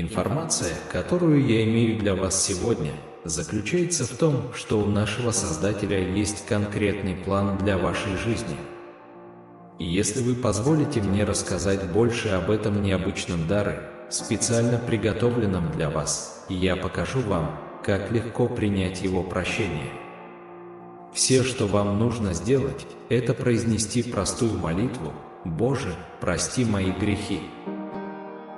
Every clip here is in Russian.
Информация, которую я имею для вас сегодня, заключается в том, что у нашего Создателя есть конкретный план для вашей жизни. И если вы позволите мне рассказать больше об этом необычном даре, специально приготовленном для вас, я покажу вам, как легко принять его прощение. Все, что вам нужно сделать, это произнести простую молитву: «Боже, прости мои грехи».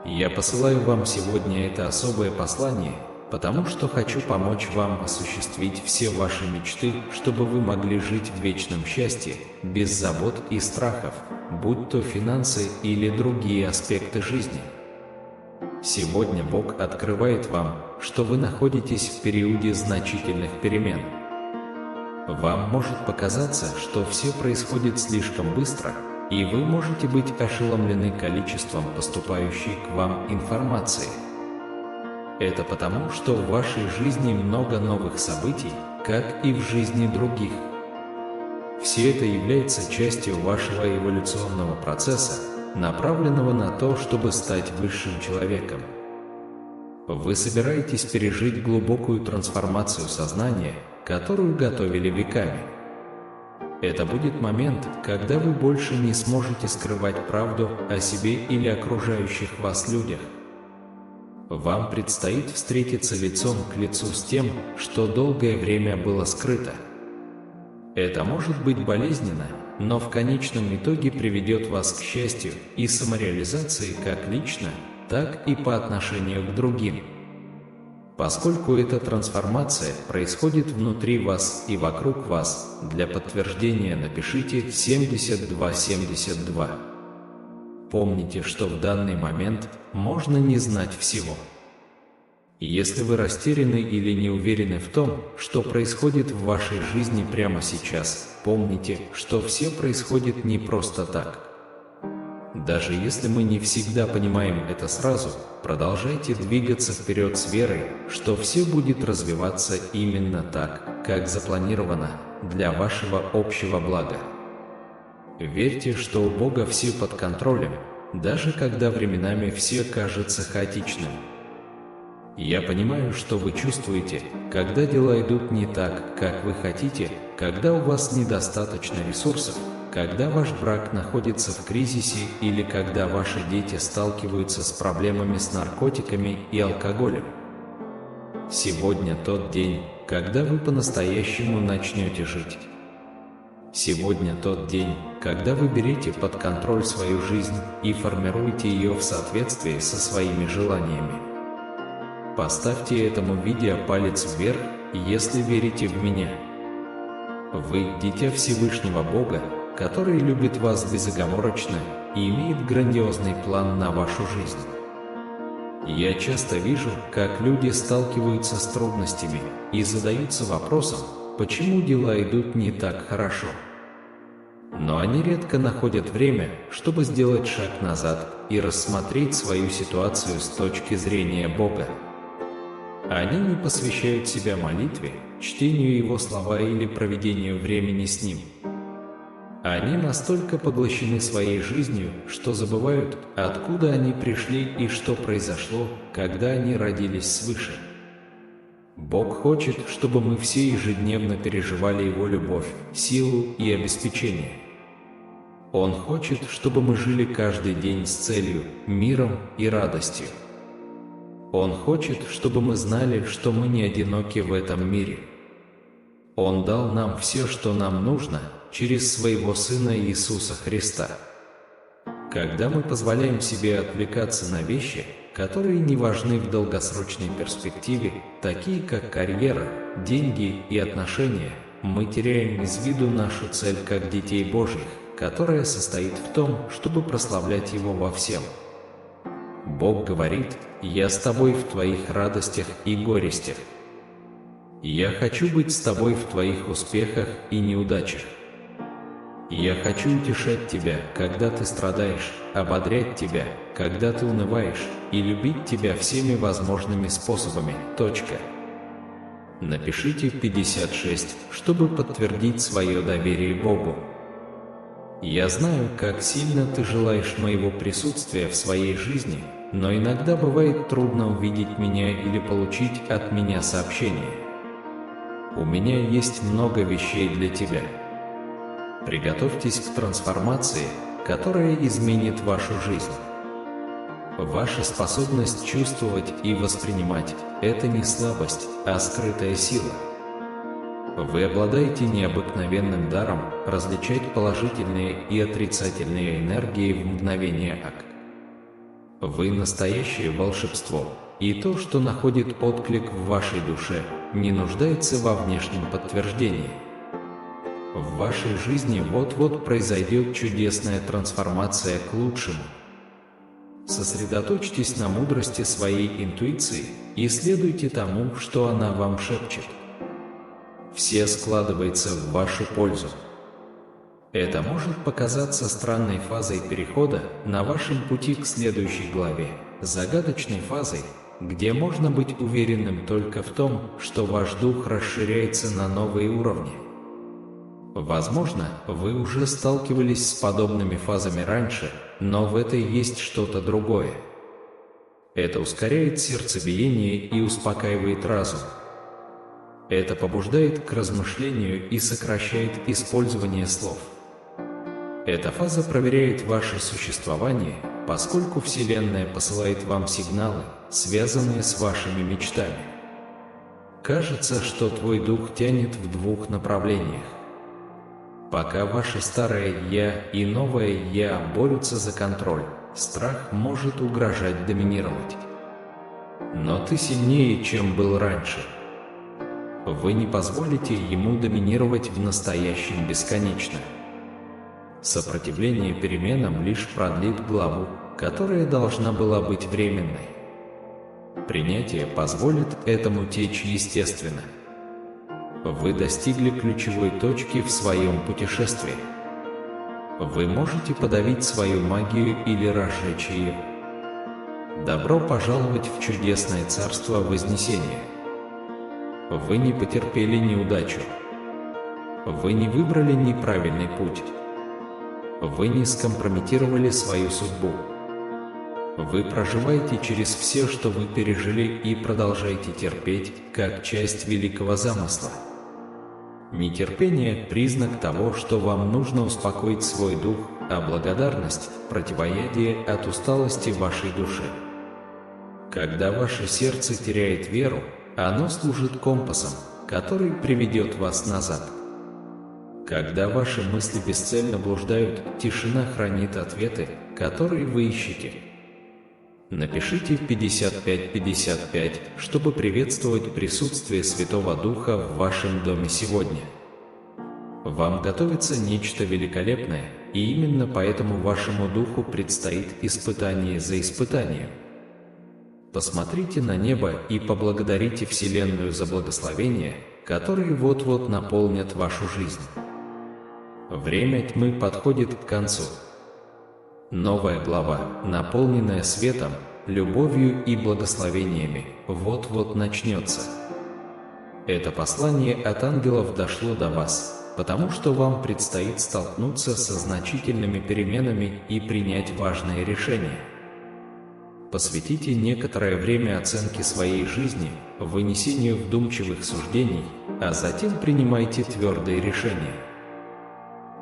Я посылаю вам сегодня это особое послание, потому что хочу помочь вам осуществить все ваши мечты, чтобы вы могли жить в вечном счастье, без забот и страхов, будь то финансы или другие аспекты жизни. Сегодня Бог открывает вам, что вы находитесь в периоде значительных перемен. Вам может показаться, что все происходит слишком быстро, и вы можете быть ошеломлены количеством поступающей к вам информации. Это потому, что в вашей жизни много новых событий, как и в жизни других. Все это является частью вашего эволюционного процесса, направленного на то, чтобы стать высшим человеком. Вы собираетесь пережить глубокую трансформацию сознания, которую готовили веками. Это будет момент, когда вы больше не сможете скрывать правду о себе или окружающих вас людях. Вам предстоит встретиться лицом к лицу с тем, что долгое время было скрыто. Это может быть болезненно, но в конечном итоге приведет вас к счастью и самореализации как лично, так и по отношению к другим. Поскольку эта трансформация происходит внутри вас и вокруг вас, для подтверждения напишите 7272. Помните, что в данный момент можно не знать всего. Если вы растеряны или не уверены в том, что происходит в вашей жизни прямо сейчас, помните, что все происходит не просто так. Даже если мы не всегда понимаем это сразу, продолжайте двигаться вперед с верой, что все будет развиваться именно так, как запланировано, для вашего общего блага. Верьте, что у Бога все под контролем, даже когда временами все кажется хаотичным. Я понимаю, что вы чувствуете, когда дела идут не так, как вы хотите, когда у вас недостаточно ресурсов, когда ваш брак находится в кризисе или когда ваши дети сталкиваются с проблемами с наркотиками и алкоголем. Сегодня тот день, когда вы по-настоящему начнете жить. Сегодня тот день, когда вы берете под контроль свою жизнь и формируете ее в соответствии со своими желаниями. Поставьте этому видео палец вверх, если верите в меня. Вы – дитя Всевышнего Бога, который любит вас безоговорочно и имеет грандиозный план на вашу жизнь. Я часто вижу, как люди сталкиваются с трудностями и задаются вопросом, почему дела идут не так хорошо. Но они редко находят время, чтобы сделать шаг назад и рассмотреть свою ситуацию с точки зрения Бога. Они не посвящают себя молитве, чтению Его слова или проведению времени с Ним. Они настолько поглощены своей жизнью, что забывают, откуда они пришли и что произошло, когда они родились свыше. Бог хочет, чтобы мы все ежедневно переживали Его любовь, силу и обеспечение. Он хочет, чтобы мы жили каждый день с целью, миром и радостью. Он хочет, чтобы мы знали, что мы не одиноки в этом мире. Он дал нам все, что нам нужно, через своего Сына Иисуса Христа. Когда мы позволяем себе отвлекаться на вещи, которые не важны в долгосрочной перспективе, такие как карьера, деньги и отношения, мы теряем из виду нашу цель как детей Божьих, которая состоит в том, чтобы прославлять Его во всем. Бог говорит: «Я с тобой в твоих радостях и горестях. Я хочу быть с тобой в твоих успехах и неудачах. Я хочу утешать тебя, когда ты страдаешь, ободрять тебя, когда ты унываешь, и любить тебя всеми возможными способами. Напишите 56, чтобы подтвердить свое доверие Богу. Я знаю, как сильно ты желаешь моего присутствия в своей жизни, но иногда бывает трудно увидеть меня или получить от меня сообщение. У меня есть много вещей для тебя. Приготовьтесь к трансформации, которая изменит вашу жизнь. Ваша способность чувствовать и воспринимать – это не слабость, а скрытая сила. Вы обладаете необыкновенным даром различать положительные и отрицательные энергии в мгновение ока. Вы настоящее волшебство, и то, что находит отклик в вашей душе, не нуждается во внешнем подтверждении. В вашей жизни вот-вот произойдет чудесная трансформация к лучшему. Сосредоточьтесь на мудрости своей интуиции и следуйте тому, что она вам шепчет. Все складывается в вашу пользу. Это может показаться странной фазой перехода на вашем пути к следующей главе, загадочной фазой, где можно быть уверенным только в том, что ваш дух расширяется на новые уровни. Возможно, вы уже сталкивались с подобными фазами раньше, но в этой есть что-то другое. Это ускоряет сердцебиение и успокаивает разум. Это побуждает к размышлению и сокращает использование слов. Эта фаза проверяет ваше существование, поскольку Вселенная посылает вам сигналы, связанные с вашими мечтами. Кажется, что твой дух тянет в двух направлениях. Пока ваше старое «я» и новое «я» борются за контроль, страх может угрожать доминировать. Но ты сильнее, чем был раньше. Вы не позволите ему доминировать в настоящем бесконечно. Сопротивление переменам лишь продлит главу, которая должна была быть временной. Принятие позволит этому течь естественно. Вы достигли ключевой точки в своем путешествии. Вы можете подавить свою магию или разжечь ее. Добро пожаловать в чудесное царство Вознесения. Вы не потерпели неудачу. Вы не выбрали неправильный путь. Вы не скомпрометировали свою судьбу. Вы проживаете через все, что вы пережили, и продолжаете терпеть, как часть великого замысла. Нетерпение – признак того, что вам нужно успокоить свой дух, а благодарность – противоядие от усталости вашей души. Когда ваше сердце теряет веру, оно служит компасом, который приведет вас назад. Когда ваши мысли бесцельно блуждают, тишина хранит ответы, которые вы ищете. Напишите 5555, чтобы приветствовать присутствие Святого Духа в вашем доме сегодня. Вам готовится нечто великолепное, и именно поэтому вашему духу предстоит испытание за испытанием. Посмотрите на небо и поблагодарите Вселенную за благословения, которые вот-вот наполнят вашу жизнь. Время тьмы подходит к концу. Новая глава, наполненная светом, любовью и благословениями, вот-вот начнется. Это послание от ангелов дошло до вас, потому что вам предстоит столкнуться со значительными переменами и принять важные решения. Посвятите некоторое время оценке своей жизни, вынесению вдумчивых суждений, а затем принимайте твердые решения.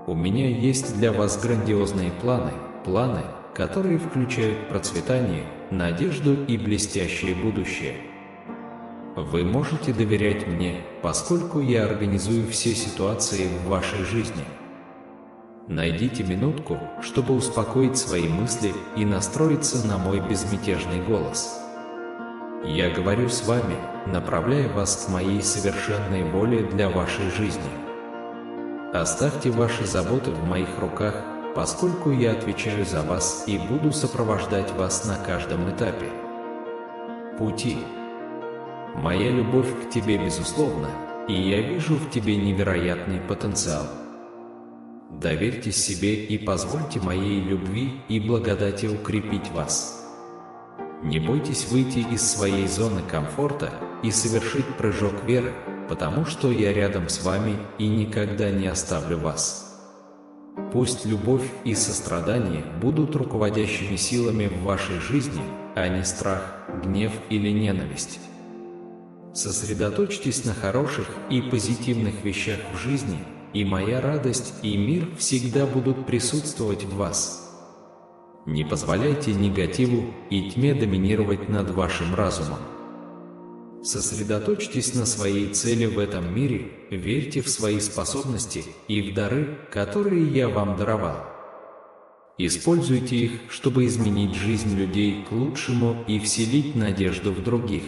У меня есть для вас грандиозные планы, которые включают процветание, надежду и блестящее будущее. Вы можете доверять мне, поскольку я организую все ситуации в вашей жизни. Найдите минутку, чтобы успокоить свои мысли и настроиться на мой безмятежный голос. Я говорю с вами, направляя вас к моей совершенной воле для вашей жизни. Оставьте ваши заботы в моих руках, поскольку я отвечаю за вас и буду сопровождать вас на каждом этапе пути. Моя любовь к тебе безусловна, и я вижу в тебе невероятный потенциал. Доверьтесь себе и позвольте моей любви и благодати укрепить вас. Не бойтесь выйти из своей зоны комфорта и совершить прыжок веры, потому что я рядом с вами и никогда не оставлю вас. Пусть любовь и сострадание будут руководящими силами в вашей жизни, а не страх, гнев или ненависть. Сосредоточьтесь на хороших и позитивных вещах в жизни, и моя радость и мир всегда будут присутствовать в вас. Не позволяйте негативу и тьме доминировать над вашим разумом. Сосредоточьтесь на своей цели в этом мире, верьте в свои способности и в дары, которые я вам даровал. Используйте их, чтобы изменить жизнь людей к лучшему и вселить надежду в других.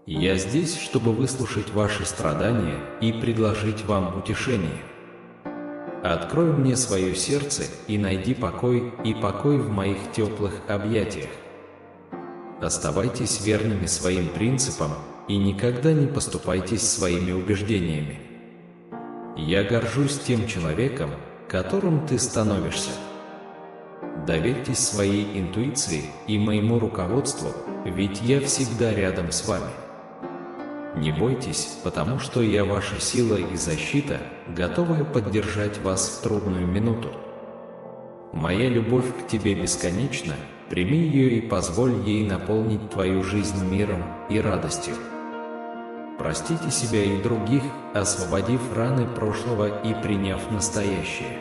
Я здесь, чтобы выслушать ваши страдания и предложить вам утешение. Открой мне свое сердце и найди покой в моих теплых объятиях. Оставайтесь верными своим принципам и никогда не поступайтесь своими убеждениями. Я горжусь тем человеком, которым ты становишься. Доверьтесь своей интуиции и моему руководству, ведь я всегда рядом с вами. Не бойтесь, потому что я ваша сила и защита, готовая поддержать вас в трудную минуту. Моя любовь к тебе бесконечна, прими ее и позволь ей наполнить твою жизнь миром и радостью. Простите себя и других, освободив раны прошлого и приняв настоящее.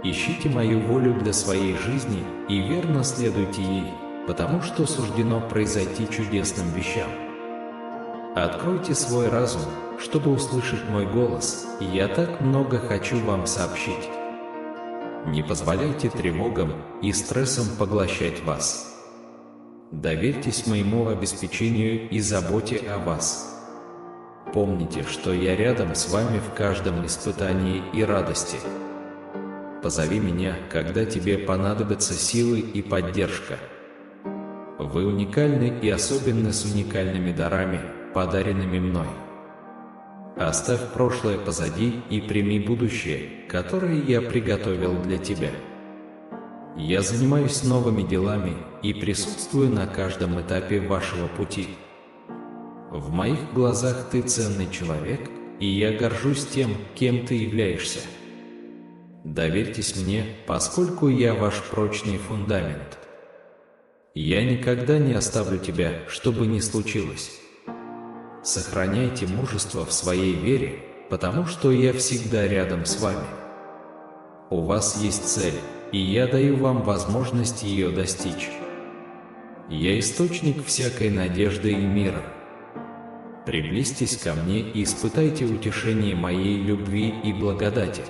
Ищите мою волю для своей жизни и верно следуйте ей, потому что суждено произойти чудесным вещам. Откройте свой разум, чтобы услышать мой голос, и я так много хочу вам сообщить. Не позволяйте тревогам и стрессам поглощать вас. Доверьтесь моему обеспечению и заботе о вас. Помните, что я рядом с вами в каждом испытании и радости. Позови меня, когда тебе понадобятся силы и поддержка. Вы уникальны и особенны с уникальными дарами, подаренными мной. Оставь прошлое позади и прими будущее, которое я приготовил для тебя. Я занимаюсь новыми делами и присутствую на каждом этапе вашего пути. В моих глазах ты ценный человек, и я горжусь тем, кем ты являешься. Доверьтесь мне, поскольку я ваш прочный фундамент. Я никогда не оставлю тебя, что бы ни случилось. Сохраняйте мужество в своей вере, потому что я всегда рядом с вами. У вас есть цель, и я даю вам возможность ее достичь. Я источник всякой надежды и мира. Приблизьтесь ко мне и испытайте утешение моей любви и благодати.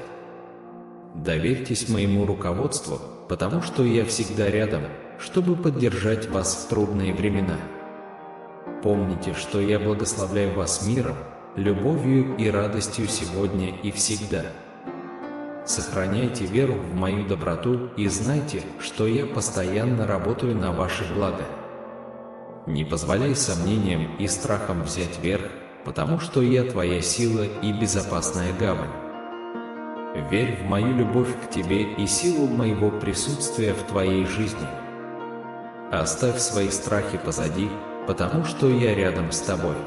Доверьтесь моему руководству, потому что я всегда рядом, чтобы поддержать вас в трудные времена. Помните, что я благословляю вас миром, любовью и радостью сегодня и всегда. Сохраняйте веру в мою доброту и знайте, что я постоянно работаю на ваше благо. Не позволяй сомнениям и страхам взять верх, потому что я твоя сила и безопасная гавань. Верь в мою любовь к тебе и силу моего присутствия в твоей жизни. Оставь свои страхи позади, потому что я рядом с тобой.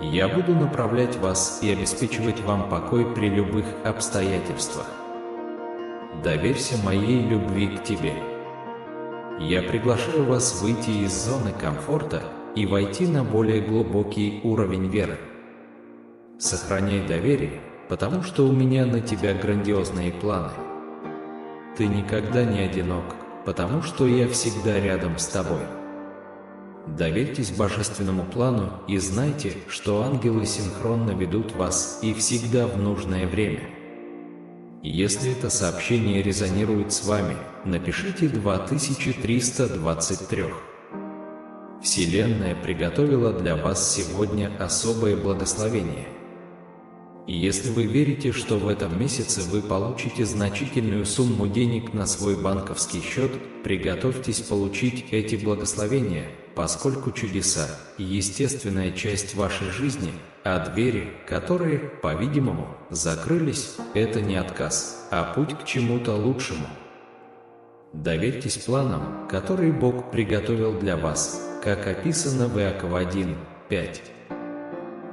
Я буду направлять вас и обеспечивать вам покой при любых обстоятельствах. Доверься моей любви к тебе. Я приглашаю вас выйти из зоны комфорта и войти на более глубокий уровень веры. Сохраняй доверие, потому что у меня на тебя грандиозные планы. Ты никогда не одинок, потому что я всегда рядом с тобой. Доверьтесь божественному плану и знайте, что ангелы синхронно ведут вас и всегда в нужное время. Если это сообщение резонирует с вами, напишите 2323. Вселенная приготовила для вас сегодня особое благословение. И если вы верите, что в этом месяце вы получите значительную сумму денег на свой банковский счет, приготовьтесь получить эти благословения, поскольку чудеса – естественная часть вашей жизни, а двери, которые, по-видимому, закрылись, это не отказ, а путь к чему-то лучшему. Доверьтесь планам, которые Бог приготовил для вас, как описано в Иакова 1:5.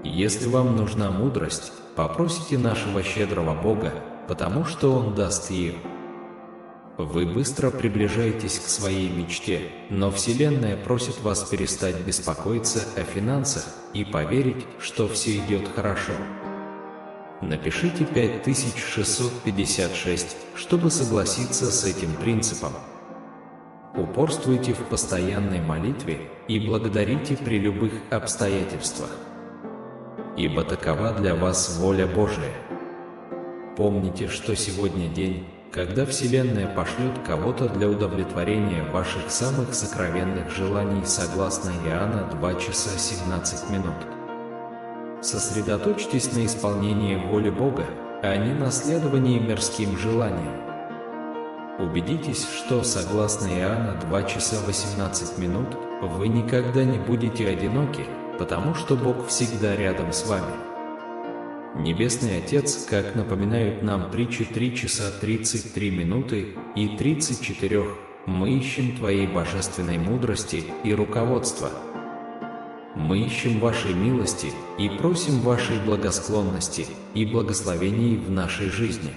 Если вам нужна мудрость, попросите нашего щедрого Бога, потому что Он даст ее. Вы быстро приближаетесь к своей мечте, но Вселенная просит вас перестать беспокоиться о финансах и поверить, что все идет хорошо. Напишите 5656, чтобы согласиться с этим принципом. Упорствуйте в постоянной молитве и благодарите при любых обстоятельствах. Ибо такова для вас воля Божия. Помните, что сегодня день, когда Вселенная пошлет кого-то для удовлетворения ваших самых сокровенных желаний согласно Иоанна 2 часа 17 минут. Сосредоточьтесь на исполнении воли Бога, а не на следовании мирским желаниям. Убедитесь, что согласно Иоанна 2 часа 18 минут, вы никогда не будете одиноки, потому что Бог всегда рядом с вами. Небесный Отец, как напоминают нам притчи 3 часа 33 минуты и 34, мы ищем Твоей божественной мудрости и руководства. Мы ищем Вашей милости и просим Вашей благосклонности и благословений в нашей жизни.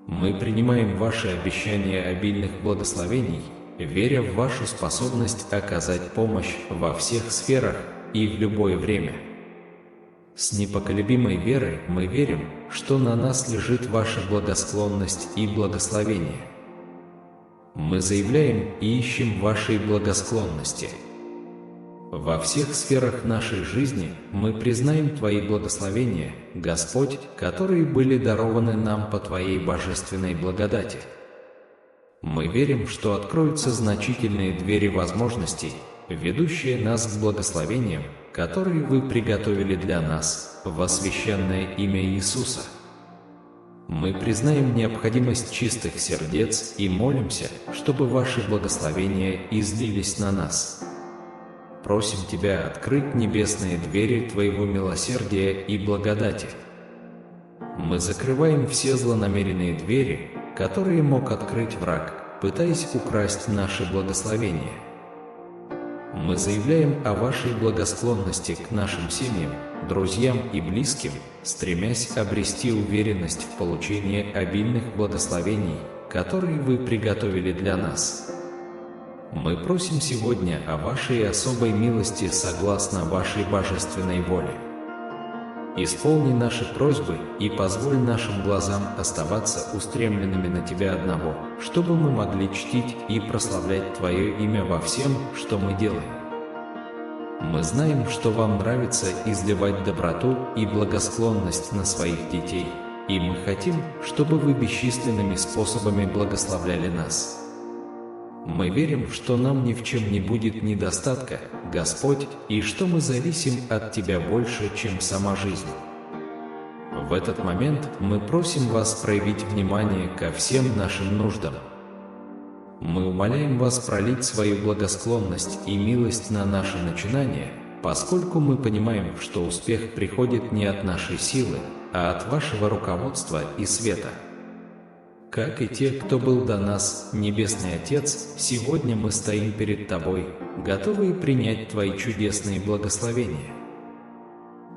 Мы принимаем Ваши обещания обильных благословений, веря в Вашу способность оказать помощь во всех сферах и в любое время. С непоколебимой верой мы верим, что на нас лежит Ваша благосклонность и благословение. Мы заявляем и ищем Вашей благосклонности. Во всех сферах нашей жизни мы признаем Твои благословения, Господь, которые были дарованы нам по Твоей божественной благодати. Мы верим, что откроются значительные двери возможностей, ведущие нас к благословениям, которые Вы приготовили для нас, во священное имя Иисуса. Мы признаем необходимость чистых сердец и молимся, чтобы Ваши благословения излились на нас. Просим Тебя открыть небесные двери Твоего милосердия и благодати. Мы закрываем все злонамеренные двери, которые мог открыть враг, пытаясь украсть наши благословения. Мы заявляем о Вашей благосклонности к нашим семьям, друзьям и близким, стремясь обрести уверенность в получении обильных благословений, которые Вы приготовили для нас. Мы просим сегодня о Вашей особой милости согласно Вашей божественной воле. Исполни наши просьбы и позволь нашим глазам оставаться устремленными на Тебя одного, чтобы мы могли чтить и прославлять Твое имя во всем, что мы делаем. Мы знаем, что Вам нравится изливать доброту и благосклонность на Своих детей, и мы хотим, чтобы Вы бесчисленными способами благословляли нас. Мы верим, что нам ни в чем не будет недостатка, Господь, и что мы зависим от Тебя больше, чем сама жизнь. В этот момент мы просим Вас проявить внимание ко всем нашим нуждам. Мы умоляем Вас пролить свою благосклонность и милость на наши начинания, поскольку мы понимаем, что успех приходит не от нашей силы, а от Вашего руководства и света. Как и те, кто был до нас, Небесный Отец, сегодня мы стоим перед Тобой, готовые принять Твои чудесные благословения.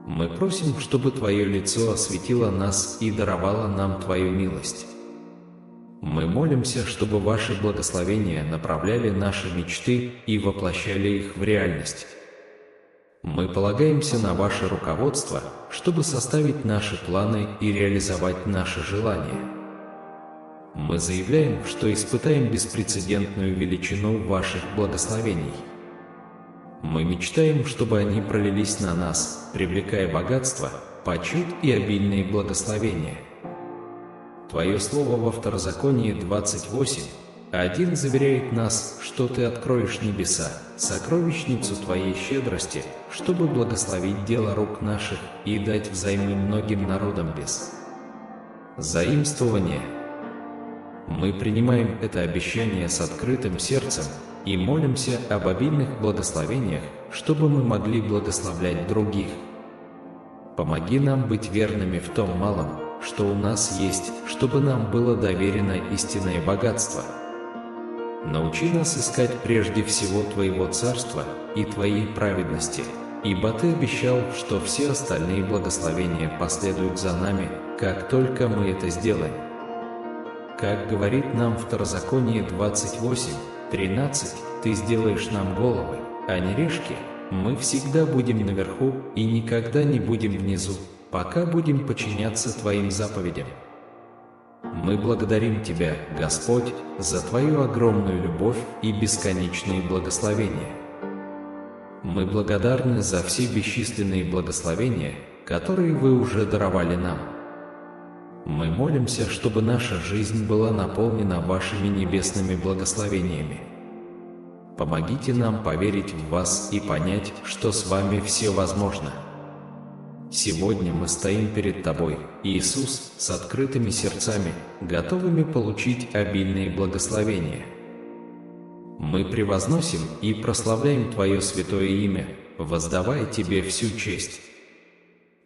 Мы просим, чтобы Твое лицо осветило нас и даровало нам Твою милость. Мы молимся, чтобы Ваши благословения направляли наши мечты и воплощали их в реальность. Мы полагаемся на Ваше руководство, чтобы составить наши планы и реализовать наши желания. Мы заявляем, что испытаем беспрецедентную величину Ваших благословений. Мы мечтаем, чтобы они пролились на нас, привлекая богатство, почет и обильные благословения. Твое слово во Второзаконии 28:1 заверяет нас, что Ты откроешь небеса, сокровищницу Твоей щедрости, чтобы благословить дело рук наших и дать взаймы многим народам без заимствования. Мы принимаем это обещание с открытым сердцем и молимся об обильных благословениях, чтобы мы могли благословлять других. Помоги нам быть верными в том малом, что у нас есть, чтобы нам было доверено истинное богатство. Научи нас искать прежде всего Твоего Царства и Твоей праведности, ибо Ты обещал, что все остальные благословения последуют за нами, как только мы это сделаем. Как говорит нам Второзаконие 28:13, «Ты сделаешь нам головы, а не решки, мы всегда будем наверху и никогда не будем внизу, пока будем подчиняться Твоим заповедям». Мы благодарим Тебя, Господь, за Твою огромную любовь и бесконечные благословения. Мы благодарны за все бесчисленные благословения, которые Вы уже даровали нам. Мы молимся, чтобы наша жизнь была наполнена Вашими небесными благословениями. Помогите нам поверить в Вас и понять, что с Вами все возможно. Сегодня мы стоим перед Тобой, Иисус, с открытыми сердцами, готовыми получить обильные благословения. Мы превозносим и прославляем Твое святое имя, воздавая Тебе всю честь.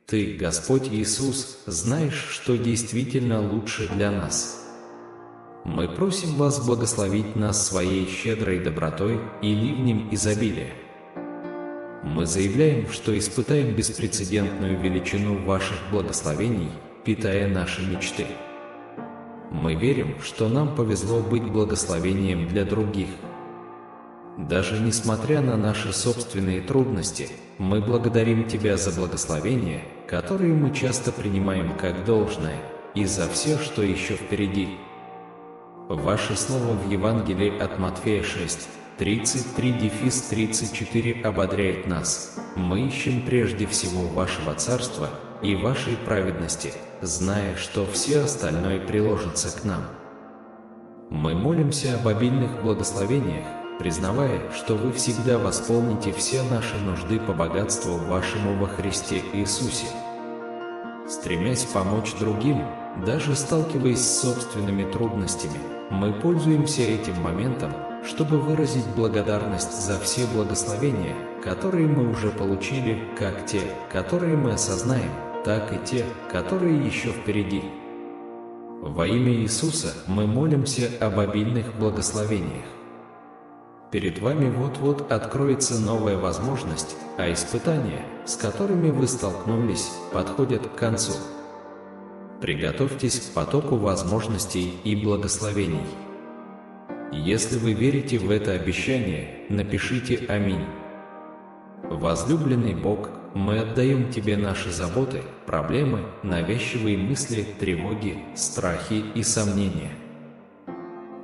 Ты, Господь Иисус, знаешь, что действительно лучше для нас. Мы просим Вас благословить нас Своей щедрой добротой и ливнем изобилия. Мы заявляем, что испытаем беспрецедентную величину Ваших благословений, питая наши мечты. Мы верим, что нам повезло быть благословением для других. Даже несмотря на наши собственные трудности, мы благодарим Тебя за благословения, которые мы часто принимаем как должное, и за все, что еще впереди. Ваше слово в Евангелии от Матфея 6:33-34 ободряет нас. Мы ищем прежде всего Вашего Царства и Вашей праведности, зная, что все остальное приложится к нам. Мы молимся об обильных благословениях, признавая, что Вы всегда восполните все наши нужды по богатству Вашему во Христе Иисусе. Стремясь помочь другим, даже сталкиваясь с собственными трудностями, мы пользуемся этим моментом, чтобы выразить благодарность за все благословения, которые мы уже получили, как те, которые мы осознаем, так и те, которые еще впереди. Во имя Иисуса мы молимся об обильных благословениях. Перед вами вот-вот откроется новая возможность, а испытания, с которыми вы столкнулись, подходят к концу. Приготовьтесь к потоку возможностей и благословений. Если вы верите в это обещание, напишите «Аминь». Возлюбленный Бог, мы отдаем Тебе наши заботы, проблемы, навязчивые мысли, тревоги, страхи и сомнения.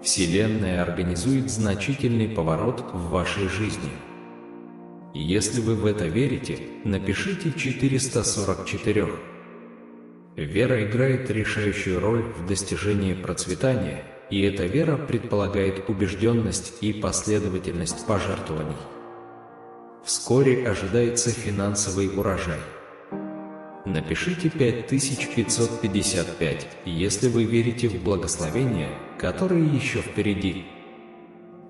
Вселенная организует значительный поворот в вашей жизни. Если вы в это верите, напишите 444. Вера играет решающую роль в достижении процветания, и эта вера предполагает убежденность и последовательность пожертвований. Вскоре ожидается финансовый урожай. Напишите 5555, если вы верите в благословения, которые еще впереди.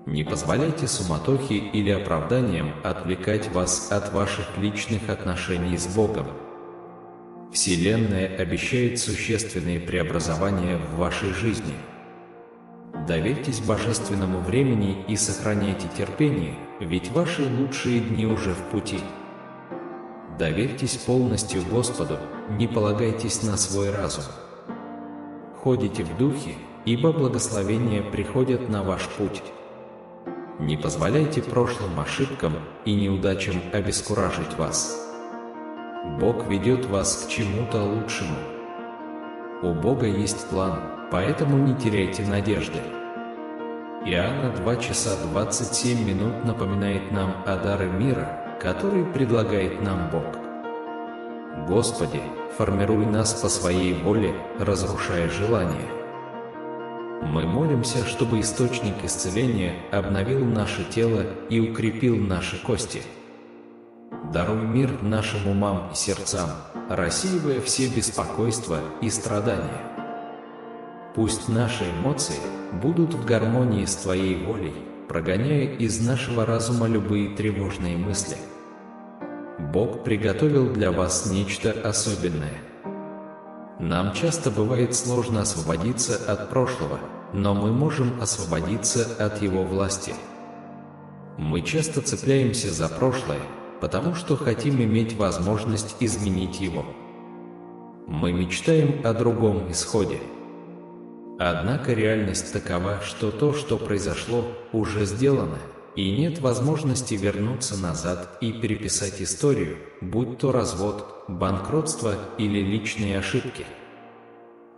Не позволяйте суматохе или оправданиям отвлекать вас от ваших личных отношений с Богом. Вселенная обещает существенные преобразования в вашей жизни. Доверьтесь божественному времени и сохраняйте терпение, ведь ваши лучшие дни уже в пути. Доверьтесь полностью Господу, не полагайтесь на свой разум. Ходите в духе, ибо благословения приходят на ваш путь. Не позволяйте прошлым ошибкам и неудачам обескуражить вас. Бог ведет вас к чему-то лучшему. У Бога есть план, поэтому не теряйте надежды. Иоанна 2:27 напоминает нам о даре мира, который предлагает нам Бог. Господи, формируй нас по Своей воле, разрушая желания. Мы молимся, чтобы источник исцеления обновил наше тело и укрепил наши кости. Даруй мир нашим умам и сердцам, рассеивая все беспокойства и страдания. Пусть наши эмоции будут в гармонии с Твоей волей, прогоняя из нашего разума любые тревожные мысли. Бог приготовил для вас нечто особенное. Нам часто бывает сложно освободиться от прошлого, но мы можем освободиться от его власти. Мы часто цепляемся за прошлое, потому что хотим иметь возможность изменить его. Мы мечтаем о другом исходе. Однако реальность такова, что то, что произошло, уже сделано, и нет возможности вернуться назад и переписать историю, будь то развод, банкротство или личные ошибки.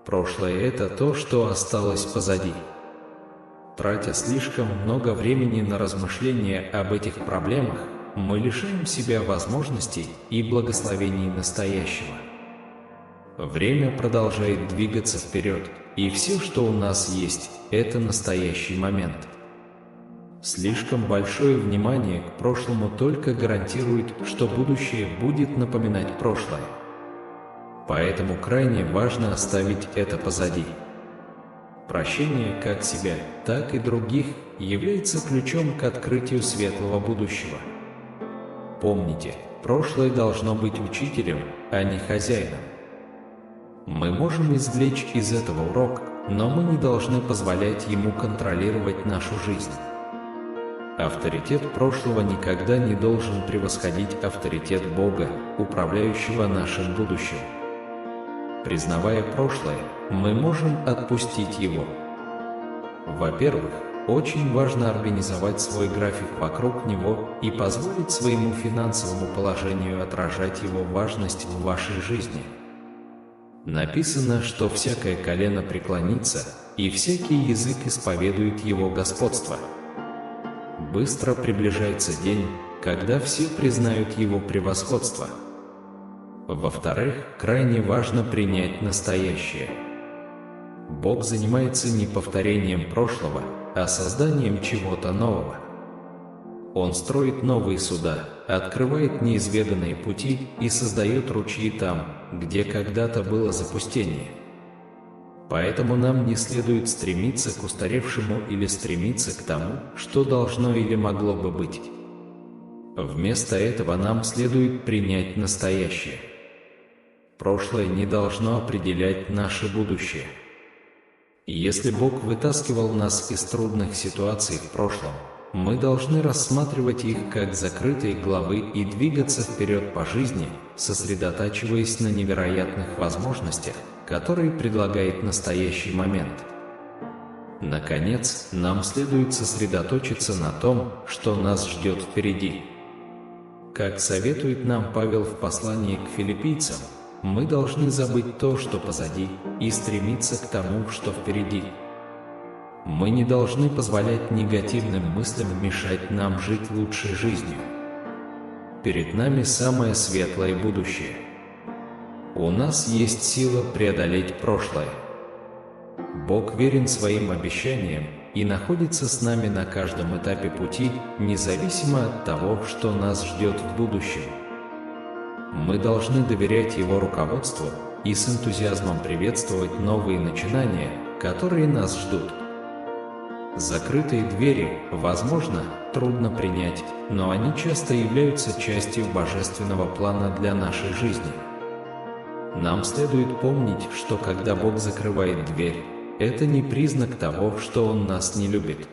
Прошлое – это то, что осталось позади. Тратя слишком много времени на размышления об этих проблемах, мы лишаем себя возможностей и благословений настоящего. Время продолжает двигаться вперед, и все, что у нас есть, это настоящий момент. Слишком большое внимание к прошлому только гарантирует, что будущее будет напоминать прошлое. Поэтому крайне важно оставить это позади. Прощение как себя, так и других является ключом к открытию светлого будущего. Помните, прошлое должно быть учителем, а не хозяином. Мы можем извлечь из этого урок, но мы не должны позволять ему контролировать нашу жизнь. Авторитет прошлого никогда не должен превосходить авторитет Бога, управляющего нашим будущим. Признавая прошлое, мы можем отпустить его. Во-первых, очень важно организовать свой график вокруг него и позволить своему финансовому положению отражать его важность в вашей жизни. Написано, что всякое колено преклонится, и всякий язык исповедует его господство. Быстро приближается день, когда все признают его превосходство. Во-вторых, крайне важно принять настоящее. Бог занимается не повторением прошлого, а созданием чего-то нового. Он строит новые суда, открывает неизведанные пути и создает ручьи там, где когда-то было запустение. Поэтому нам не следует стремиться к устаревшему или стремиться к тому, что должно или могло бы быть. Вместо этого нам следует принять настоящее. Прошлое не должно определять наше будущее. Если Бог вытаскивал нас из трудных ситуаций в прошлом, мы должны рассматривать их как закрытые главы и двигаться вперед по жизни, сосредотачиваясь на невероятных возможностях, которые предлагает настоящий момент. Наконец, нам следует сосредоточиться на том, что нас ждет впереди. Как советует нам Павел в послании к филиппийцам, мы должны забыть то, что позади, и стремиться к тому, что впереди. Мы не должны позволять негативным мыслям мешать нам жить лучшей жизнью. Перед нами самое светлое будущее. У нас есть сила преодолеть прошлое. Бог верен своим обещаниям и находится с нами на каждом этапе пути, независимо от того, что нас ждет в будущем. Мы должны доверять Его руководству и с энтузиазмом приветствовать новые начинания, которые нас ждут. Закрытые двери, возможно, трудно принять, но они часто являются частью божественного плана для нашей жизни. Нам следует помнить, что когда Бог закрывает дверь, это не признак того, что Он нас не любит.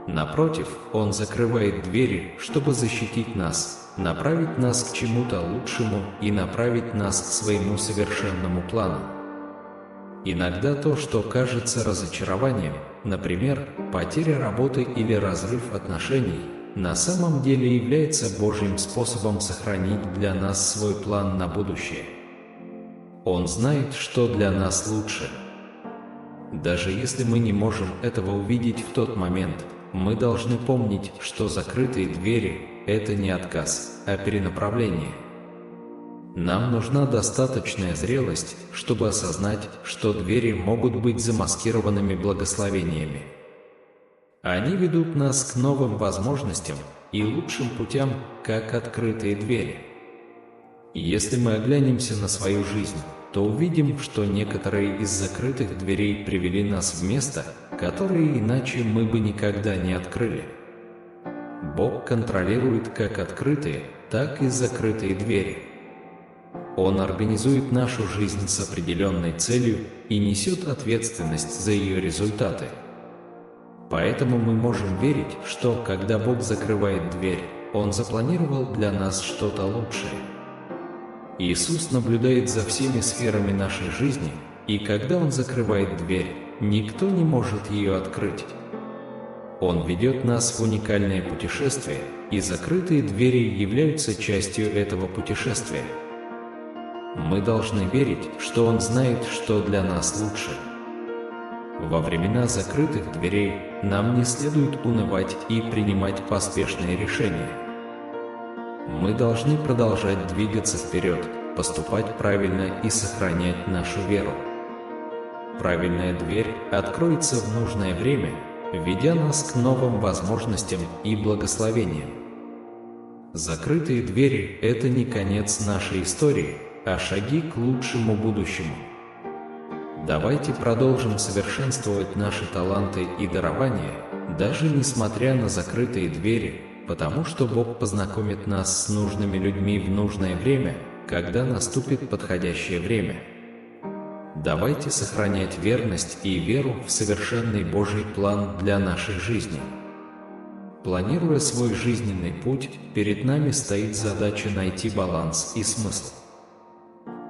Напротив, Он закрывает двери, чтобы защитить нас, направить нас к чему-то лучшему и направить нас к своему совершенному плану. Иногда то, что кажется разочарованием, например, потеря работы или разрыв отношений, на самом деле является Божьим способом сохранить для нас свой план на будущее. Он знает, что для нас лучше. Даже если мы не можем этого увидеть в тот момент, мы должны помнить, что закрытые двери – это не отказ, а перенаправление. Нам нужна достаточная зрелость, чтобы осознать, что двери могут быть замаскированными благословениями. Они ведут нас к новым возможностям и лучшим путям, как открытые двери. Если мы оглянемся на свою жизнь, то увидим, что некоторые из закрытых дверей привели нас в место, которое иначе мы бы никогда не открыли. Бог контролирует как открытые, так и закрытые двери. Он организует нашу жизнь с определенной целью и несет ответственность за ее результаты. Поэтому мы можем верить, что, когда Бог закрывает дверь, Он запланировал для нас что-то лучшее. Иисус наблюдает за всеми сферами нашей жизни, и когда Он закрывает дверь, никто не может ее открыть. Он ведет нас в уникальное путешествие, и закрытые двери являются частью этого путешествия. Мы должны верить, что Он знает, что для нас лучше. Во времена закрытых дверей нам не следует унывать и принимать поспешные решения. Мы должны продолжать двигаться вперед, поступать правильно и сохранять нашу веру. Правильная дверь откроется в нужное время, ведя нас к новым возможностям и благословениям. Закрытые двери – это не конец нашей истории, а шаги к лучшему будущему. Давайте продолжим совершенствовать наши таланты и дарования, даже несмотря на закрытые двери, потому что Бог познакомит нас с нужными людьми в нужное время, когда наступит подходящее время. Давайте сохранять верность и веру в совершенный Божий план для нашей жизни. Планируя свой жизненный путь, перед нами стоит задача найти баланс и смысл.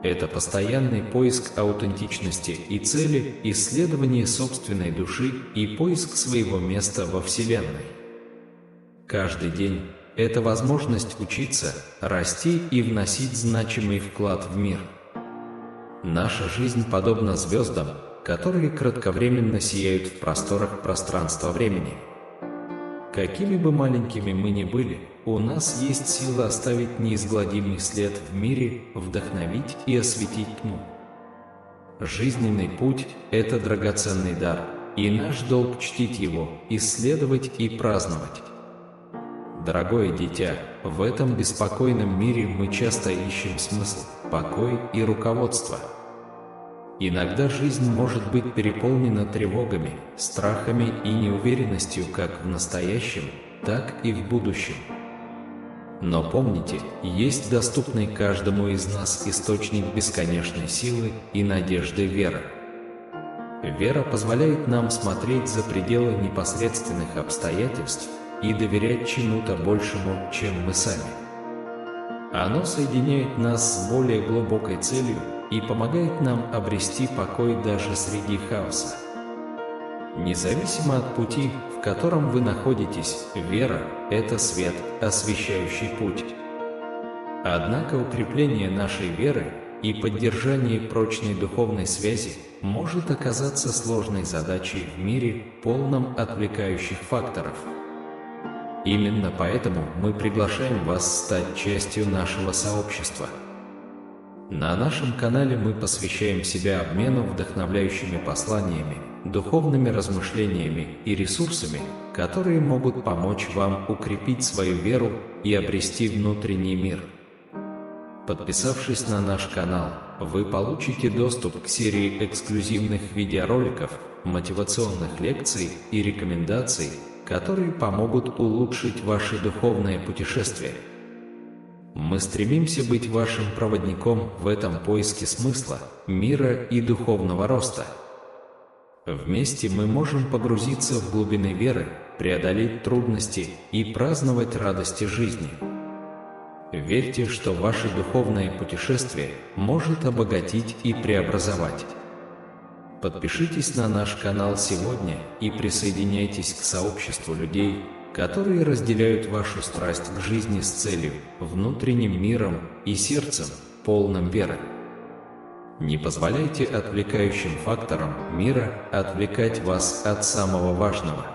Это постоянный поиск аутентичности и цели, исследование собственной души и поиск своего места во Вселенной. Каждый день – это возможность учиться, расти и вносить значимый вклад в мир. Наша жизнь подобна звездам, которые кратковременно сияют в просторах пространства-времени. Какими бы маленькими мы ни были, у нас есть сила оставить неизгладимый след в мире, вдохновить и осветить тьму. Жизненный путь – это драгоценный дар, и наш долг чтить его, исследовать и праздновать. Дорогое дитя, в этом беспокойном мире мы часто ищем смысл, покой и руководство. Иногда жизнь может быть переполнена тревогами, страхами и неуверенностью как в настоящем, так и в будущем. Но помните, есть доступный каждому из нас источник бесконечной силы и надежды веры. Вера позволяет нам смотреть за пределы непосредственных обстоятельств и доверять чему-то большему, чем мы сами. Оно соединяет нас с более глубокой целью и помогает нам обрести покой даже среди хаоса. Независимо от пути, в котором вы находитесь, вера – это свет, освещающий путь. Однако укрепление нашей веры и поддержание прочной духовной связи может оказаться сложной задачей в мире, полном отвлекающих факторов. Именно поэтому мы приглашаем вас стать частью нашего сообщества. На нашем канале мы посвящаем себя обмену вдохновляющими посланиями, духовными размышлениями и ресурсами, которые могут помочь вам укрепить свою веру и обрести внутренний мир. Подписавшись на наш канал, вы получите доступ к серии эксклюзивных видеороликов, мотивационных лекций и рекомендаций, которые помогут улучшить ваше духовное путешествие. Мы стремимся быть вашим проводником в этом поиске смысла, мира и духовного роста. Вместе мы можем погрузиться в глубины веры, преодолеть трудности и праздновать радости жизни. Верьте, что ваше духовное путешествие может обогатить и преобразовать. Подпишитесь на наш канал сегодня и присоединяйтесь к сообществу людей, которые разделяют вашу страсть к жизни с целью, внутренним миром и сердцем, полным веры. Не позволяйте отвлекающим факторам мира отвлекать вас от самого важного.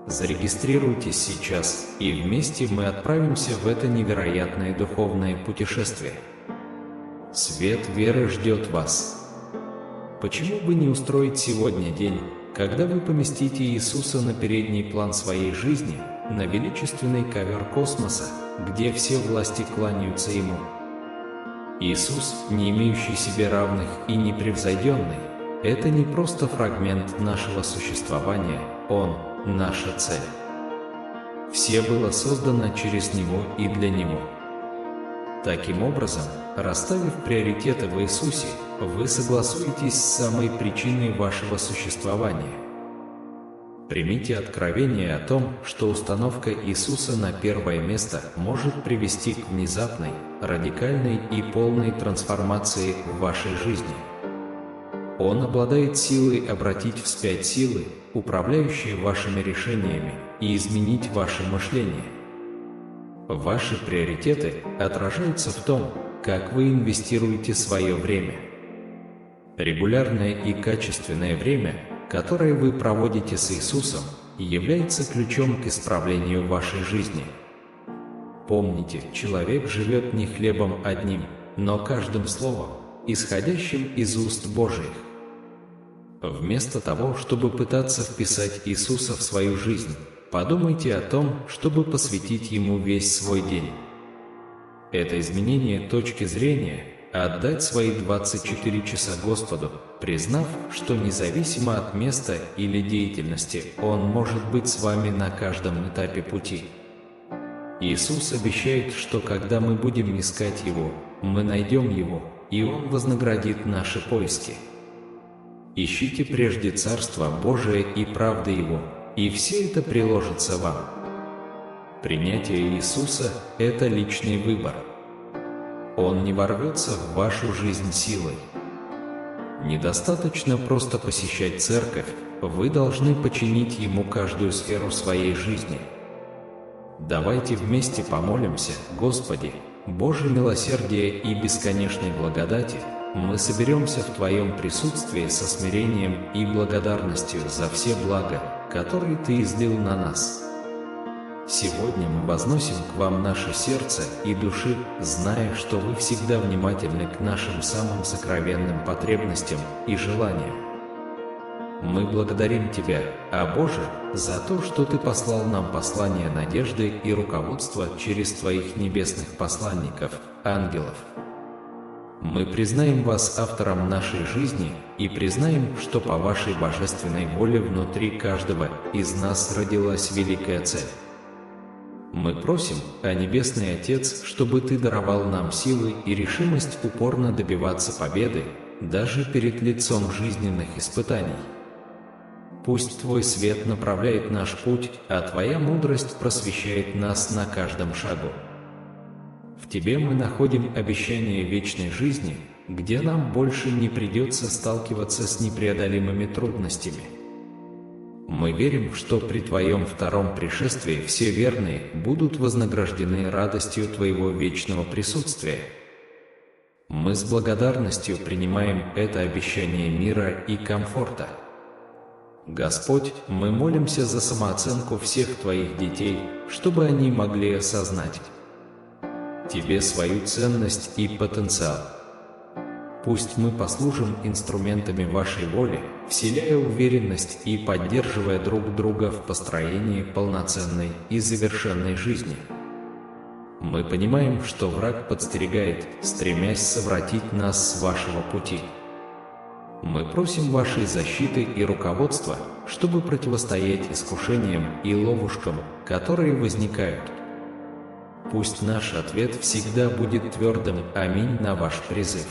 Зарегистрируйтесь сейчас, и вместе мы отправимся в это невероятное духовное путешествие. Свет веры ждет вас. Почему бы не устроить сегодня день, когда вы поместите Иисуса на передний план своей жизни, на величественный ковер космоса, где все власти кланяются Ему? Иисус, не имеющий себе равных и непревзойденный, это не просто фрагмент нашего существования, Он – наша цель. Все было создано через Него и для Него. Таким образом, расставив приоритеты в Иисусе, вы согласуетесь с самой причиной вашего существования. Примите откровение о том, что установка Иисуса на первое место может привести к внезапной, радикальной и полной трансформации в вашей жизни. Он обладает силой обратить вспять силы, управляющие вашими решениями, и изменить ваше мышление. Ваши приоритеты отражаются в том, как вы инвестируете свое время. Регулярное и качественное время, которое вы проводите с Иисусом, является ключом к исправлению вашей жизни. Помните, человек живет не хлебом одним, но каждым словом, исходящим из уст Божьих. Вместо того, чтобы пытаться вписать Иисуса в свою жизнь, подумайте о том, чтобы посвятить Ему весь свой день. Это изменение точки зрения – отдать свои 24 часа Господу, признав, что независимо от места или деятельности, Он может быть с вами на каждом этапе пути. Иисус обещает, что когда мы будем искать Его, мы найдем Его, и Он вознаградит наши поиски. Ищите прежде Царство Божие и правды Его, и все это приложится вам. Принятие Иисуса – это личный выбор. Он не ворвется в вашу жизнь силой. Недостаточно просто посещать церковь, вы должны подчинить Ему каждую сферу своей жизни. Давайте вместе помолимся: Господи, Боже милосердия и бесконечной благодати, мы соберемся в Твоем присутствии со смирением и благодарностью за все блага, которые Ты излил на нас. Сегодня мы возносим к Вам наше сердце и души, зная, что Вы всегда внимательны к нашим самым сокровенным потребностям и желаниям. Мы благодарим Тебя, о Боже, за то, что Ты послал нам послание надежды и руководства через Твоих небесных посланников, ангелов. Мы признаем Вас автором нашей жизни и признаем, что по Вашей божественной воле внутри каждого из нас родилась великая цель. Мы просим, о Небесный Отец, чтобы Ты даровал нам силы и решимость упорно добиваться победы, даже перед лицом жизненных испытаний. Пусть Твой свет направляет наш путь, а Твоя мудрость просвещает нас на каждом шагу. В Тебе мы находим обещание вечной жизни, где нам больше не придется сталкиваться с непреодолимыми трудностями. Мы верим, что при Твоем втором пришествии все верные будут вознаграждены радостью Твоего вечного присутствия. Мы с благодарностью принимаем это обещание мира и комфорта. Господь, мы молимся за самооценку всех Твоих детей, чтобы они могли осознать Тебе свою ценность и потенциал. Пусть мы послужим инструментами Вашей воли, вселяя уверенность и поддерживая друг друга в построении полноценной и завершенной жизни. Мы понимаем, что враг подстерегает, стремясь совратить нас с Вашего пути. Мы просим Вашей защиты и руководства, чтобы противостоять искушениям и ловушкам, которые возникают. Пусть наш ответ всегда будет твердым «Аминь» на Ваш призыв.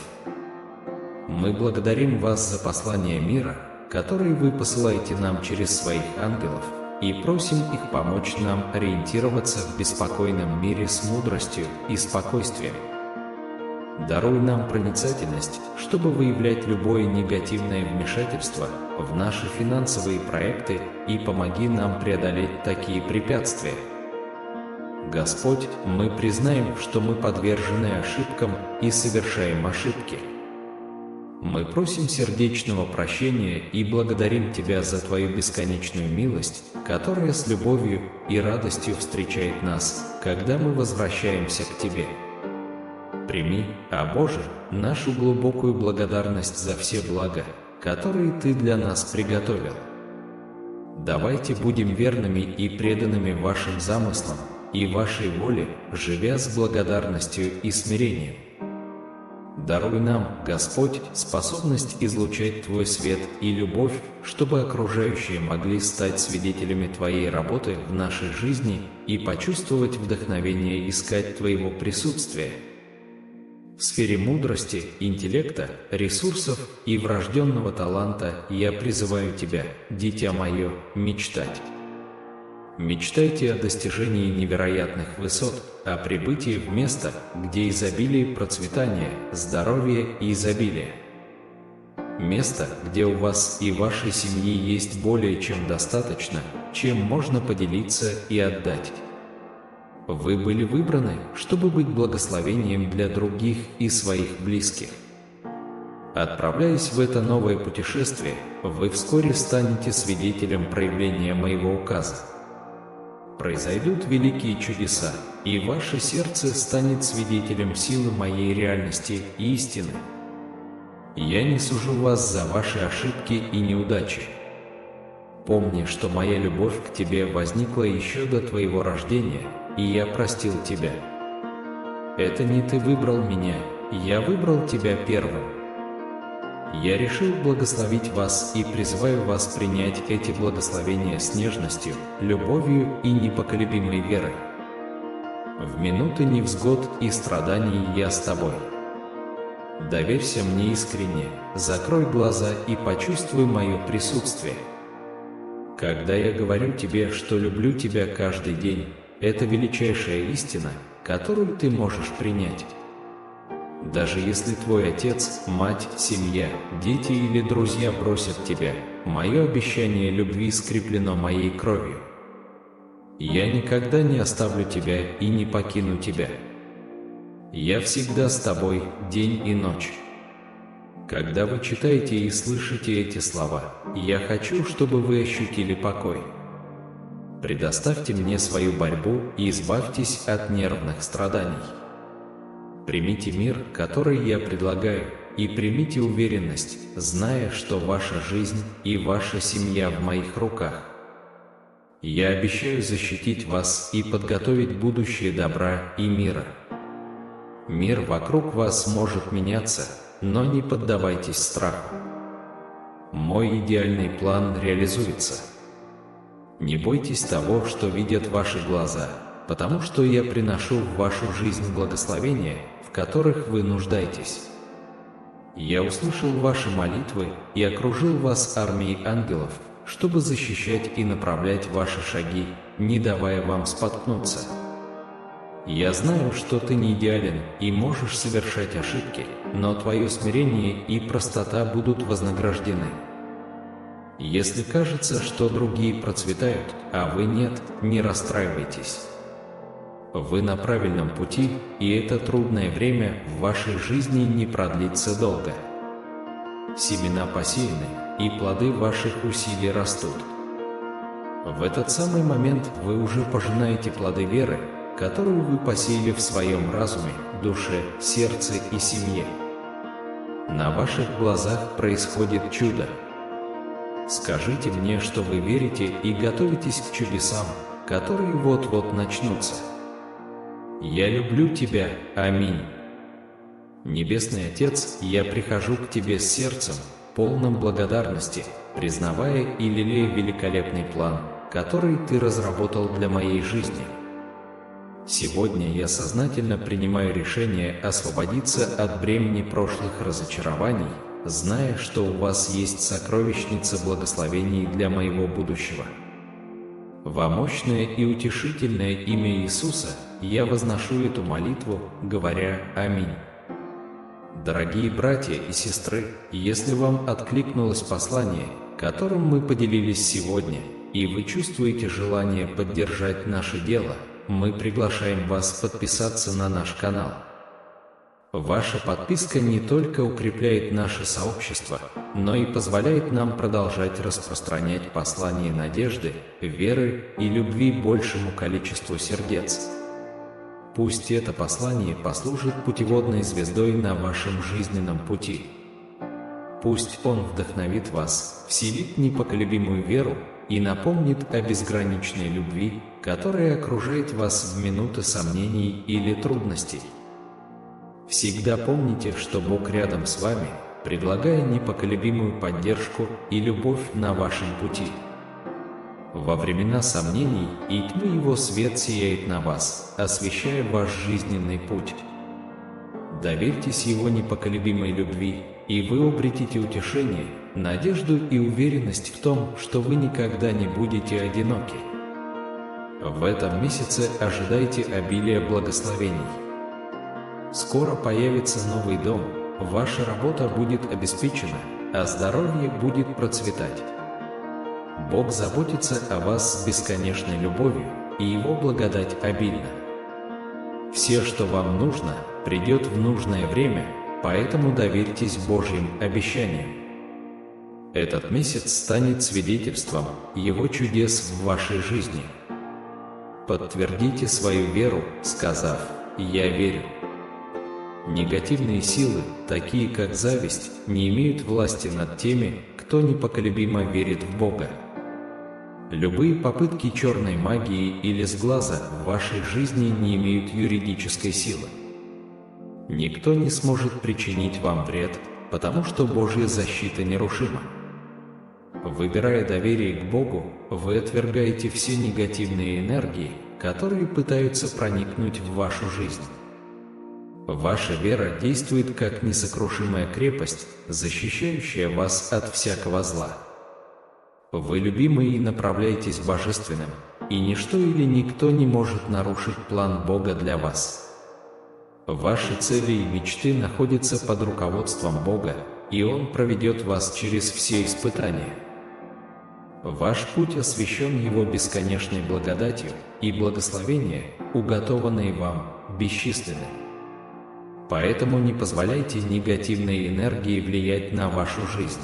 Мы благодарим Вас за послание мира, которые Вы посылаете нам через Своих ангелов, и просим их помочь нам ориентироваться в беспокойном мире с мудростью и спокойствием. Даруй нам проницательность, чтобы выявлять любое негативное вмешательство в наши финансовые проекты, и помоги нам преодолеть такие препятствия. Господь, мы признаем, что мы подвержены ошибкам и совершаем ошибки. Мы просим сердечного прощения и благодарим Тебя за Твою бесконечную милость, которая с любовью и радостью встречает нас, когда мы возвращаемся к Тебе. Прими, о Боже, нашу глубокую благодарность за все блага, которые Ты для нас приготовил. Давайте будем верными и преданными Вашим замыслам и Вашей воле, живя с благодарностью и смирением. Даруй нам, Господь, способность излучать Твой свет и любовь, чтобы окружающие могли стать свидетелями Твоей работы в нашей жизни и почувствовать вдохновение искать Твоего присутствия. В сфере мудрости, интеллекта, ресурсов и врожденного таланта я призываю Тебя, дитя мое, мечтать. Мечтайте о достижении невероятных высот, о прибытии в место, где изобилие процветания, здоровье и изобилие. Место, где у вас и вашей семьи есть более чем достаточно, чем можно поделиться и отдать. Вы были выбраны, чтобы быть благословением для других и своих близких. Отправляясь в это новое путешествие, вы вскоре станете свидетелем проявления моего указа. Произойдут великие чудеса, и ваше сердце станет свидетелем силы моей реальности и истины. Я не сужу вас за ваши ошибки и неудачи. Помни, что моя любовь к тебе возникла еще до твоего рождения, и я простил тебя. Это не ты выбрал меня, я выбрал тебя первым. Я решил благословить вас и призываю вас принять эти благословения с нежностью, любовью и непоколебимой верой. В минуты невзгод и страданий я с тобой. Доверься мне искренне, закрой глаза и почувствуй мое присутствие. Когда я говорю тебе, что люблю тебя каждый день, это величайшая истина, которую ты можешь принять. Даже если твой отец, мать, семья, дети или друзья бросят тебя, мое обещание любви скреплено моей кровью. Я никогда не оставлю тебя и не покину тебя. Я всегда с тобой, день и ночь. Когда вы читаете и слышите эти слова, я хочу, чтобы вы ощутили покой. Предоставьте мне свою борьбу и избавьтесь от нервных страданий. Примите мир, который я предлагаю, и примите уверенность, зная, что ваша жизнь и ваша семья в моих руках. Я обещаю защитить вас и подготовить будущее добра и мира. Мир вокруг вас может меняться, но не поддавайтесь страху. Мой идеальный план реализуется. Не бойтесь того, что видят ваши глаза, потому что я приношу в вашу жизнь благословения, в которых вы нуждаетесь. Я услышал ваши молитвы и окружил вас армией ангелов, чтобы защищать и направлять ваши шаги, не давая вам споткнуться. Я знаю, что ты не идеален и можешь совершать ошибки, но твое смирение и простота будут вознаграждены. Если кажется, что другие процветают, а вы нет, не расстраивайтесь. Вы на правильном пути, и это трудное время в вашей жизни не продлится долго. Семена посеяны, и плоды ваших усилий растут. В этот самый момент вы уже пожинаете плоды веры, которую вы посеяли в своем разуме, душе, сердце и семье. На ваших глазах происходит чудо. Скажите мне, что вы верите и готовитесь к чудесам, которые вот-вот начнутся. Я люблю тебя. Аминь. Небесный Отец, я прихожу к тебе с сердцем, полным благодарности, признавая и лелея великолепный план, который ты разработал для моей жизни. Сегодня я сознательно принимаю решение освободиться от бремени прошлых разочарований, зная, что у вас есть сокровищница благословений для моего будущего. Во мощное и утешительное имя Иисуса я возношу эту молитву, говоря «Аминь». Дорогие братья и сестры, если вам откликнулось послание, которым мы поделились сегодня, и вы чувствуете желание поддержать наше дело, мы приглашаем вас подписаться на наш канал. Ваша подписка не только укрепляет наше сообщество, но и позволяет нам продолжать распространять послание надежды, веры и любви большему количеству сердец. Пусть это послание послужит путеводной звездой на вашем жизненном пути. Пусть он вдохновит вас, вселит непоколебимую веру и напомнит о безграничной любви, которая окружает вас в минуты сомнений или трудностей. Всегда помните, что Бог рядом с вами, предлагая непоколебимую поддержку и любовь на вашем пути. Во времена сомнений и тьмы Его свет сияет на вас, освещая ваш жизненный путь. Доверьтесь Его непоколебимой любви, и вы обретите утешение, надежду и уверенность в том, что вы никогда не будете одиноки. В этом месяце ожидайте обилия благословений. Скоро появится новый дом, ваша работа будет обеспечена, а здоровье будет процветать. Бог заботится о вас с бесконечной любовью, и Его благодать обильна. Все, что вам нужно, придет в нужное время, поэтому доверьтесь Божьим обещаниям. Этот месяц станет свидетельством Его чудес в вашей жизни. Подтвердите свою веру, сказав: «Я верю». Негативные силы, такие как зависть, не имеют власти над теми, кто непоколебимо верит в Бога. Любые попытки черной магии или сглаза в вашей жизни не имеют юридической силы. Никто не сможет причинить вам вред, потому что Божья защита нерушима. Выбирая доверие к Богу, вы отвергаете все негативные энергии, которые пытаются проникнуть в вашу жизнь. Ваша вера действует как несокрушимая крепость, защищающая вас от всякого зла. Вы любимы и направляетесь божественным, и ничто или никто не может нарушить план Бога для вас. Ваши цели и мечты находятся под руководством Бога, и Он проведет вас через все испытания. Ваш путь освящен Его бесконечной благодатью, и благословения, уготованные вам, бесчисленны. Поэтому не позволяйте негативной энергии влиять на вашу жизнь.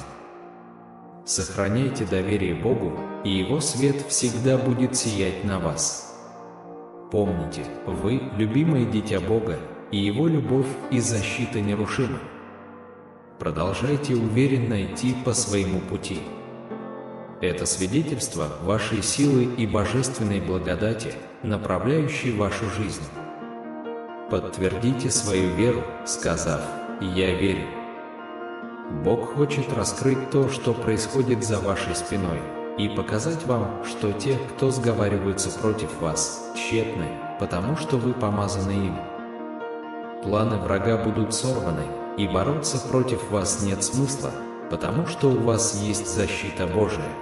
Сохраняйте доверие Богу, и Его свет всегда будет сиять на вас. Помните, вы – любимое дитя Бога, и Его любовь и защита нерушимы. Продолжайте уверенно идти по своему пути. Это свидетельство вашей силы и божественной благодати, направляющей вашу жизнь. Подтвердите свою веру, сказав: «Я верю». Бог хочет раскрыть то, что происходит за вашей спиной, и показать вам, что те, кто сговариваются против вас, тщетны, потому что вы помазаны им. Планы врага будут сорваны, и бороться против вас нет смысла, потому что у вас есть защита Божия.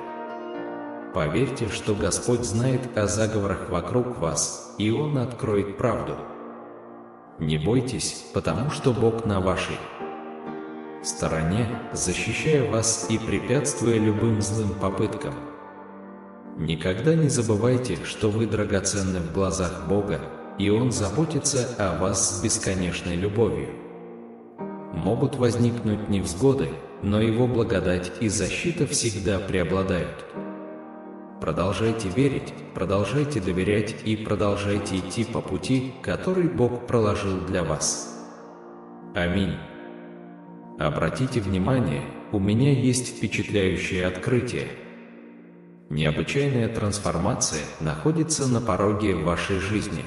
Поверьте, что Господь знает о заговорах вокруг вас, и Он откроет правду. Не бойтесь, потому что Бог на вашей стороне, защищая вас и препятствуя любым злым попыткам. Никогда не забывайте, что вы драгоценны в глазах Бога, и Он заботится о вас с бесконечной любовью. Могут возникнуть невзгоды, но Его благодать и защита всегда преобладают. Продолжайте верить, продолжайте доверять и продолжайте идти по пути, который Бог проложил для вас. Аминь. Обратите внимание, у меня есть впечатляющее открытие. Необычайная трансформация находится на пороге вашей жизни.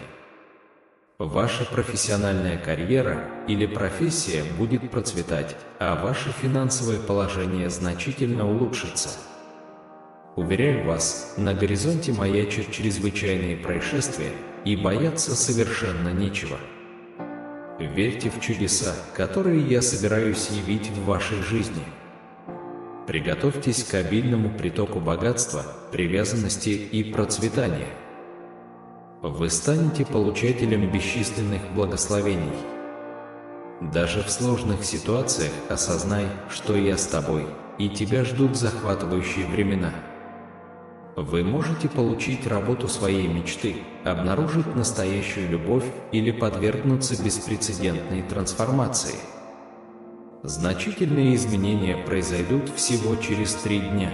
Ваша профессиональная карьера или профессия будет процветать, а ваше финансовое положение значительно улучшится. Уверяю вас, на горизонте маячат чрезвычайные происшествия, и бояться совершенно нечего. Верьте в чудеса, которые я собираюсь явить в вашей жизни. Приготовьтесь к обильному притоку богатства, привязанности и процветания. Вы станете получателем бесчисленных благословений. Даже в сложных ситуациях осознай, что я с тобой, и тебя ждут захватывающие времена. Вы можете получить работу своей мечты, обнаружить настоящую любовь или подвергнуться беспрецедентной трансформации. Значительные изменения произойдут всего через 3 дня.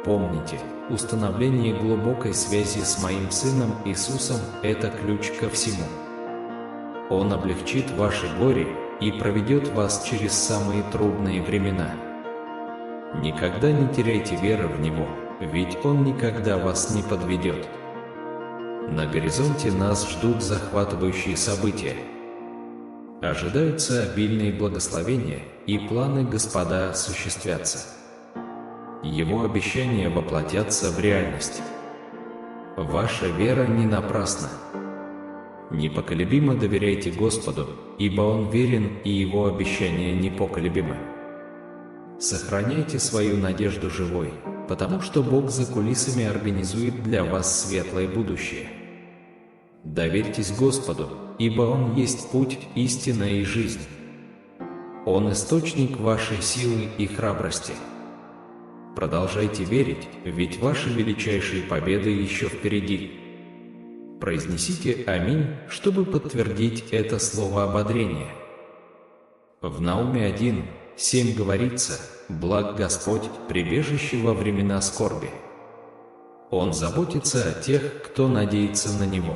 Помните, установление глубокой связи с моим Сыном Иисусом – это ключ ко всему. Он облегчит ваше горе и проведет вас через самые трудные времена. Никогда не теряйте веры в Него, ведь Он никогда вас не подведет. На горизонте нас ждут захватывающие события. Ожидаются обильные благословения, и планы Господа осуществятся. Его обещания воплотятся в реальность. Ваша вера не напрасна. Непоколебимо доверяйте Господу, ибо Он верен и Его обещания непоколебимы. Сохраняйте свою надежду живой, потому что Бог за кулисами организует для вас светлое будущее. Доверьтесь Господу, ибо Он есть путь, истина и жизнь. Он источник вашей силы и храбрости. Продолжайте верить, ведь ваши величайшие победы еще впереди. Произнесите «Аминь», чтобы подтвердить это слово ободрения. В Науме 1:7 говорится: «Благ Господь, прибежище во времена скорби». Он заботится о тех, кто надеется на Него.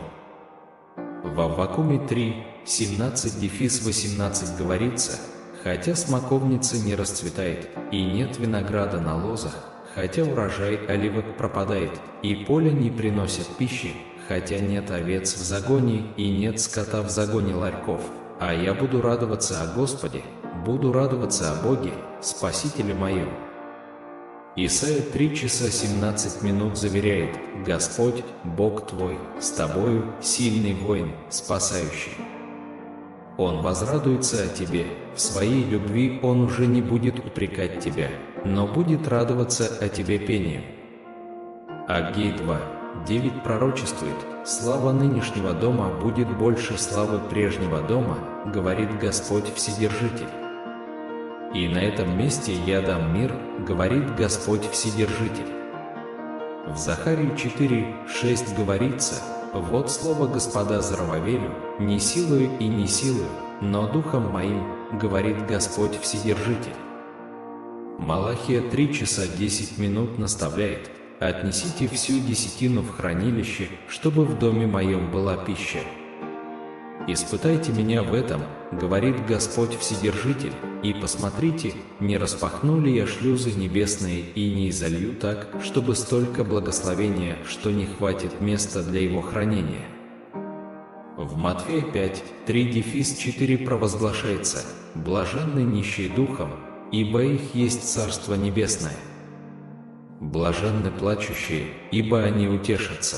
В Аввакуме 3:17-18 говорится: «Хотя смоковница не расцветает, и нет винограда на лозах, хотя урожай оливок пропадает, и поле не приносит пищи, хотя нет овец в загоне, и нет скота в загоне ларьков, а я буду радоваться о Господе, буду радоваться о Боге, Спасителе моем». Исайя 3:17 заверяет: «Господь, Бог твой, с тобою, сильный воин, спасающий. Он возрадуется о тебе, в своей любви Он уже не будет упрекать тебя, но будет радоваться о тебе пением». Аггей 2:9 пророчествует: «Слава нынешнего дома будет больше славы прежнего дома, говорит Господь Вседержитель. И на этом месте я дам мир, говорит Господь Вседержитель». В Захарии 4:6 говорится: «Вот слово Господа Зоровавелю, не силою и не силою, но духом моим, говорит Господь Вседержитель». Малахия 3:10 наставляет: «Отнесите всю десятину в хранилище, чтобы в доме моем была пища. Испытайте меня в этом, говорит Господь Вседержитель, и посмотрите, не распахну ли я шлюзы небесные и не изолью так, чтобы столько благословения, что не хватит места для его хранения». В Матфея 5:3-4 провозглашается: «Блаженны нищие духом, ибо их есть Царство Небесное. Блаженны плачущие, ибо они утешатся».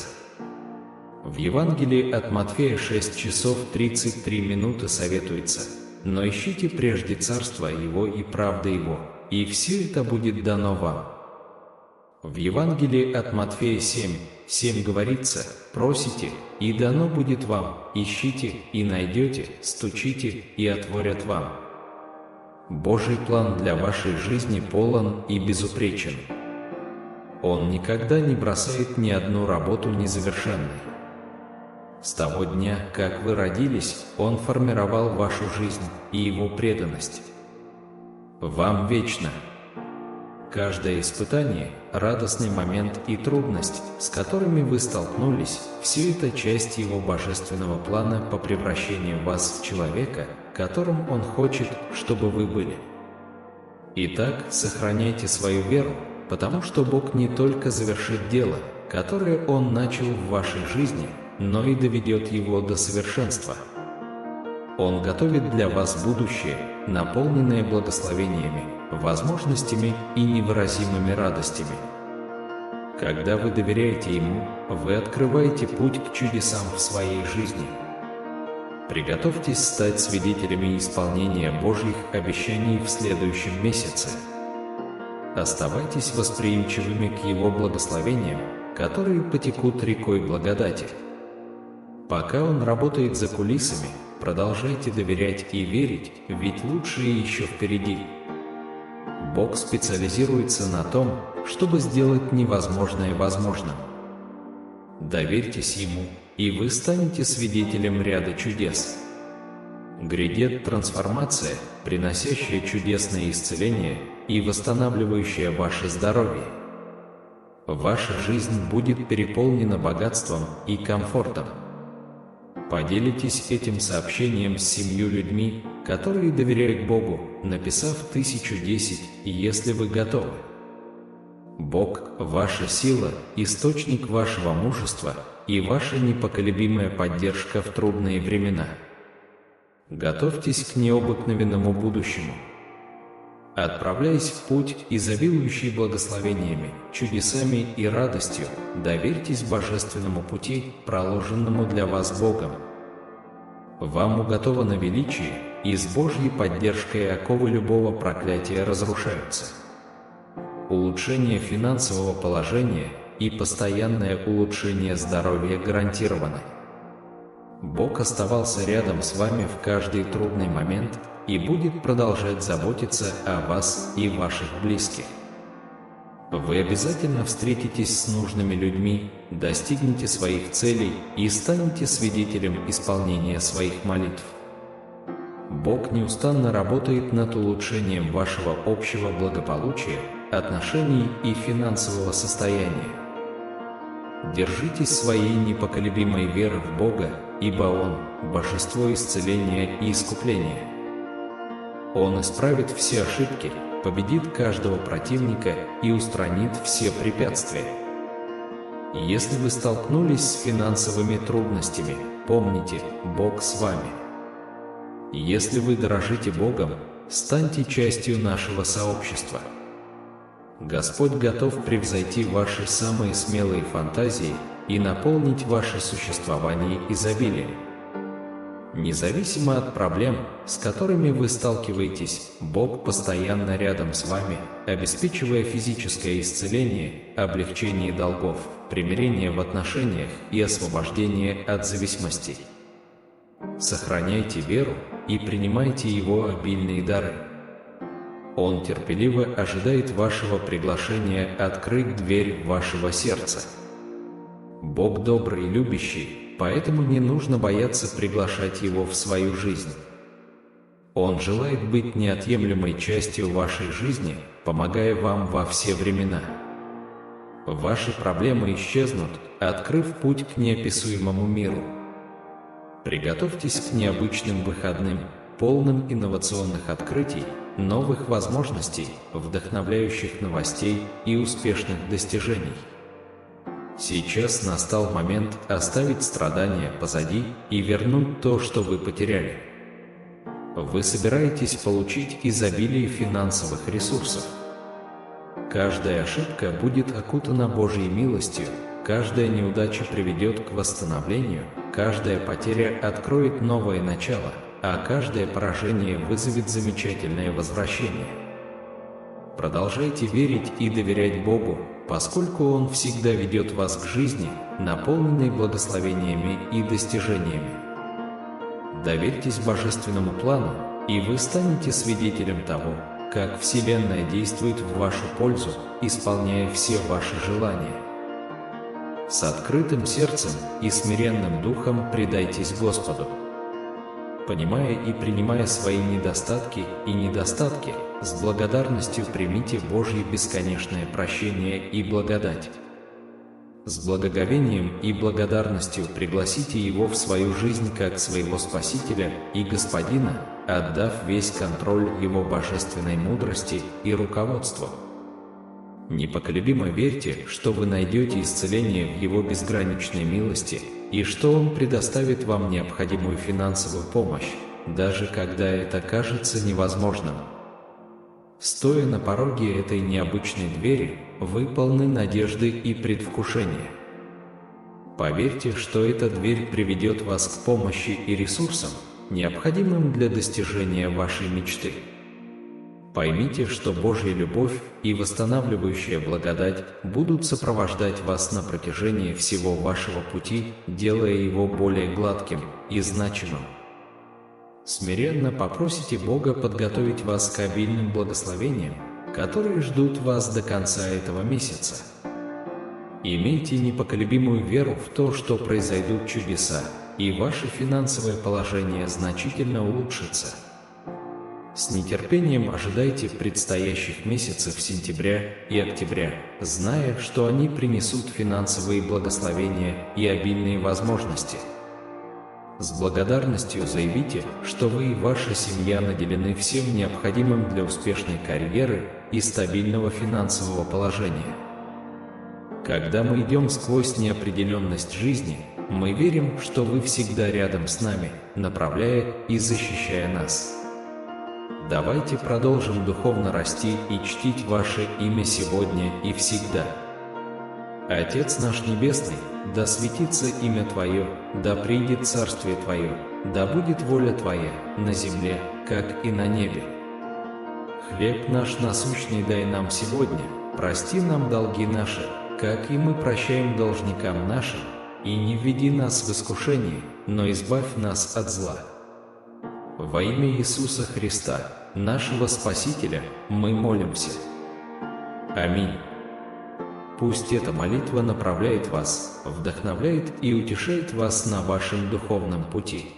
В Евангелии от Матфея 6:33 советуется: «Но ищите прежде Царство Его и правды Его, и все это будет дано вам». В Евангелии от Матфея 7:7 говорится: «Просите, и дано будет вам, ищите, и найдете, стучите, и отворят вам». Божий план для вашей жизни полон и безупречен. Он никогда не бросает ни одну работу незавершенной. С того дня, как вы родились, Он формировал вашу жизнь и Его преданность. Вам вечно. Каждое испытание, радостный момент и трудность, с которыми вы столкнулись, все это часть Его божественного плана по превращению вас в человека, которым Он хочет, чтобы вы были. Итак, сохраняйте свою веру, потому что Бог не только завершит дело, которое Он начал в вашей жизни, но и доведет его до совершенства. Он готовит для вас будущее, наполненное благословениями, возможностями и невыразимыми радостями. Когда вы доверяете Ему, вы открываете путь к чудесам в своей жизни. Приготовьтесь стать свидетелями исполнения Божьих обещаний в следующем месяце. Оставайтесь восприимчивыми к Его благословениям, которые потекут рекой благодати. Пока Он работает за кулисами, продолжайте доверять и верить, ведь лучшее еще впереди. Бог специализируется на том, чтобы сделать невозможное возможным. Доверьтесь Ему, и вы станете свидетелем ряда чудес. Грядет трансформация, приносящая чудесное исцеление и восстанавливающая ваше здоровье. Ваша жизнь будет переполнена богатством и комфортом. Поделитесь этим сообщением с 7 людьми, которые доверяют Богу, написав 1010, если вы готовы. Бог – ваша сила, источник вашего мужества и ваша непоколебимая поддержка в трудные времена. Готовьтесь к необыкновенному будущему. Отправляясь в путь, изобилующий благословениями, чудесами и радостью, доверьтесь божественному пути, проложенному для вас Богом. Вам уготовано величие, и с Божьей поддержкой оковы любого проклятия разрушаются. Улучшение финансового положения и постоянное улучшение здоровья гарантированы. Бог оставался рядом с вами в каждый трудный момент, и будет продолжать заботиться о вас и ваших близких. Вы обязательно встретитесь с нужными людьми, достигнете своих целей и станете свидетелем исполнения своих молитв. Бог неустанно работает над улучшением вашего общего благополучия, отношений и финансового состояния. Держитесь своей непоколебимой веры в Бога, ибо Он – божество исцеления и искупления. Он исправит все ошибки, победит каждого противника и устранит все препятствия. Если вы столкнулись с финансовыми трудностями, помните, Бог с вами. Если вы дорожите Богом, станьте частью нашего сообщества. Господь готов превзойти ваши самые смелые фантазии и наполнить ваше существование изобилием. Независимо от проблем, с которыми вы сталкиваетесь, Бог постоянно рядом с вами, обеспечивая физическое исцеление, облегчение долгов, примирение в отношениях и освобождение от зависимостей. Сохраняйте веру и принимайте Его обильные дары. Он терпеливо ожидает вашего приглашения открыть дверь вашего сердца. Бог добрый и любящий, поэтому не нужно бояться приглашать Его в свою жизнь. Он желает быть неотъемлемой частью вашей жизни, помогая вам во все времена. Ваши проблемы исчезнут, открыв путь к неописуемому миру. Приготовьтесь к необычным выходным, полным инновационных открытий, новых возможностей, вдохновляющих новостей и успешных достижений. Сейчас настал момент оставить страдания позади и вернуть то, что вы потеряли. Вы собираетесь получить изобилие финансовых ресурсов. Каждая ошибка будет окутана Божьей милостью, каждая неудача приведет к восстановлению, каждая потеря откроет новое начало, а каждое поражение вызовет замечательное возвращение. Продолжайте верить и доверять Богу, поскольку Он всегда ведет вас к жизни, наполненной благословениями и достижениями. Доверьтесь божественному плану, и вы станете свидетелем того, как Вселенная действует в вашу пользу, исполняя все ваши желания. С открытым сердцем и смиренным духом предайтесь Господу. Понимая и принимая свои недостатки и недостатки, с благодарностью примите Божье бесконечное прощение и благодать. С благоговением и благодарностью пригласите Его в свою жизнь как своего Спасителя и Господина, отдав весь контроль Его божественной мудрости и руководству. Непоколебимо верьте, что вы найдете исцеление в Его безграничной милости и что Он предоставит вам необходимую финансовую помощь, даже когда это кажется невозможным. Стоя на пороге этой необычной двери, вы полны надежды и предвкушения. Поверьте, что эта дверь приведет вас к помощи и ресурсам, необходимым для достижения вашей мечты. Поймите, что Божья любовь и восстанавливающая благодать будут сопровождать вас на протяжении всего вашего пути, делая его более гладким и значимым. Смиренно попросите Бога подготовить вас к обильным благословениям, которые ждут вас до конца этого месяца. Имейте непоколебимую веру в то, что произойдут чудеса, и ваше финансовое положение значительно улучшится. С нетерпением ожидайте предстоящих месяцев сентября и октября, зная, что они принесут финансовые благословения и обильные возможности. С благодарностью заявите, что вы и ваша семья наделены всем необходимым для успешной карьеры и стабильного финансового положения. Когда мы идем сквозь неопределенность жизни, мы верим, что вы всегда рядом с нами, направляя и защищая нас. Давайте продолжим духовно расти и чтить ваше имя сегодня и всегда. Отец наш Небесный, да светится имя Твое, да придет Царствие Твое, да будет воля Твоя на земле, как и на небе. Хлеб наш насущный дай нам сегодня, прости нам долги наши, как и мы прощаем должникам нашим, и не введи нас в искушение, но избавь нас от зла. Во имя Иисуса Христа, нашего Спасителя, мы молимся. Аминь. Пусть эта молитва направляет вас, вдохновляет и утешает вас на вашем духовном пути.